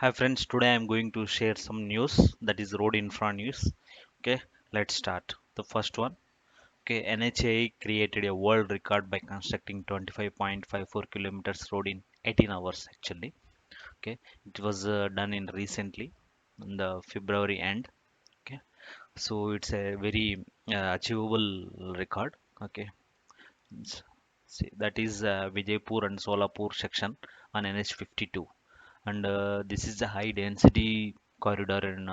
Hi friends, today I am going to share some news that is road infra news. Okay, let's start. The first one. Okay, NHAI created a world record by constructing 25.54 kilometers road in 18 hours actually. Okay, it was done in recently in the February end. Okay, so it's a very achievable record. Okay, s- see, that is Vijaypur and Solapur section on NH 52, and this is the high density corridor in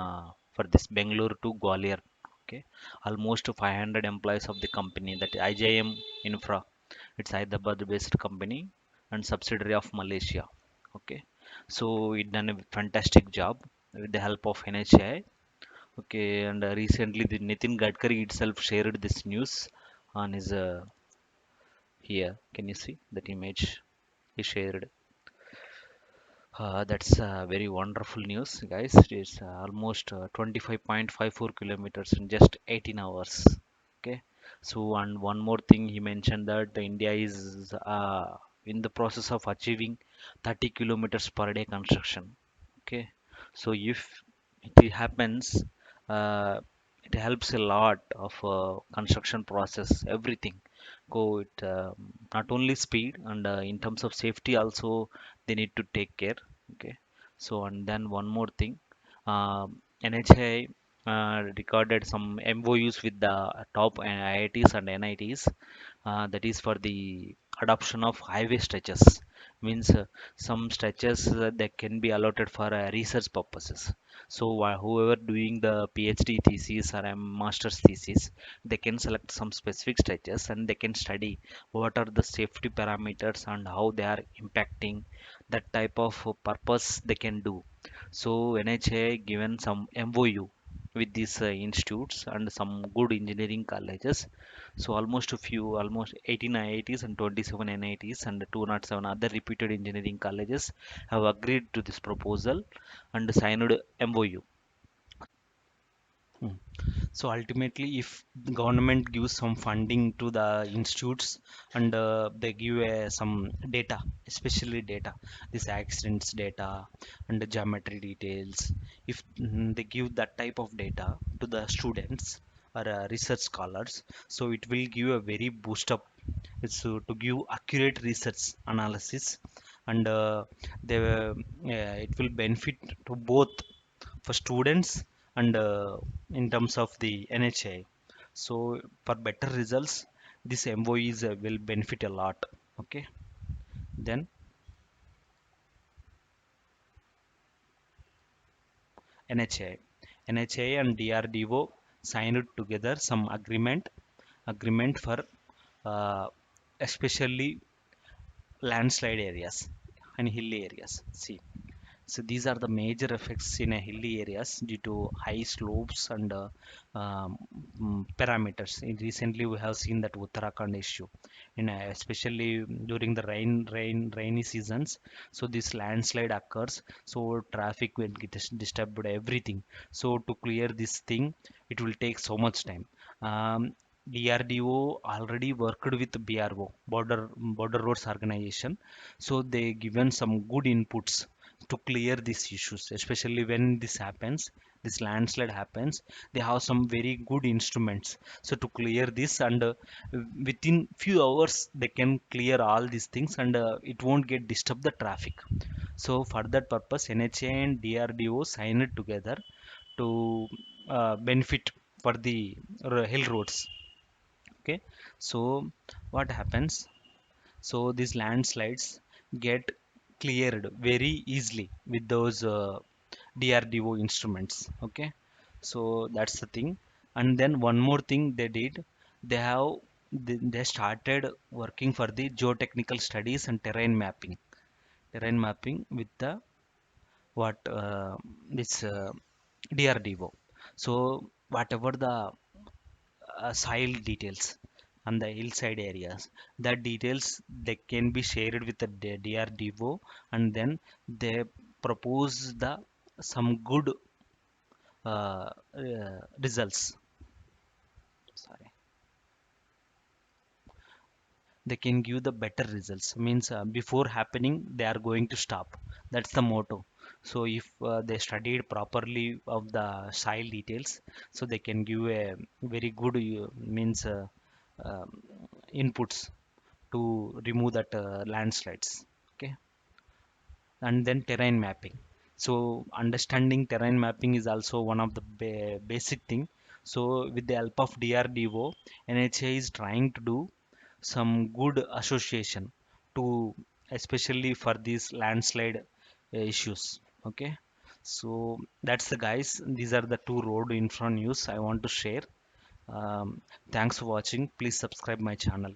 for this Bangalore to Gwalior. Okay, almost 500 employees of the company, that IJM Infra. It's Hyderabad based company and subsidiary of Malaysia. Okay, so it done a fantastic job with the help of NHI. Okay, and recently the Nitin Gadkari itself shared this news on his here. Can you see that image he shared? That's very wonderful news, guys. It's almost 25.54 kilometers in just 18 hours. Okay. So, and one more thing, he mentioned that India is in the process of achieving 30 kilometers per day construction. Okay. So, if it happens, uh, it helps a lot of construction process, everything. Go it not only speed and in terms of safety also they need to take care. Okay, so and then one more thing, NHI recorded some MOUs with the top IITs and NITs, that is for the adoption of highway stretches. Means some stretches that can be allotted for research purposes. So whoever doing the PhD thesis or a master's thesis, they can select some specific stretches and they can study what are the safety parameters and how they are impacting that type of purpose they can do. So NHA given some MOU with these institutes and some good engineering colleges. So almost a few, almost 18 IITs and 27 NITs and 207 other reputed engineering colleges have agreed to this proposal and signed MOU. Hmm. So ultimately, if the government gives some funding to the institutes and they give some data, especially data, this accidents data and the geometry details, if they give that type of data to the students or research scholars, so it will give a very boost up. It's to give accurate research analysis and it will benefit to both for students and in terms of the NHA. So for better results, this MOEs will benefit a lot. Okay, then NHA, NHA and DRDO signed together some agreement for uh, especially landslide areas and hilly areas. See, so these are the major effects in a hilly areas due to high slopes and parameters. Recently, we have seen that Uttarakhand issue, especially during the rainy seasons. So this landslide occurs. So traffic will get disturbed, everything. So to clear this thing, it will take so much time. DRDO already worked with BRO, Border Roads Organization, so they given some good inputs to clear these issues, especially when this landslide happens. They have some very good instruments, so to clear this, and within few hours they can clear all these things, and it won't get disturb the traffic. So for that purpose, NHA and DRDO signed together to benefit for the hill roads. Okay, so what happens, so these landslides get cleared very easily with those DRDO instruments. Okay, so that's the thing. And then one more thing they did, they have they started working for the geotechnical studies and terrain mapping with the what this DRDO. So whatever the soil details on the hillside areas, that details they can be shared with the DRDO, and then they propose the some good results. Sorry, they can give the better results. Means before happening, they are going to stop. That's the motto. So if they studied properly of the soil details, so they can give a very good means um inputs to remove that landslides. Okay. And then terrain mapping. So understanding terrain mapping is also one of the basic thing. So with the help of DRDO, NHA is trying to do some good association to, especially for these landslide issues. Okay. So that's the guys, these are the two road infra news I want to share. um, Thanks for watching, please subscribe my channel.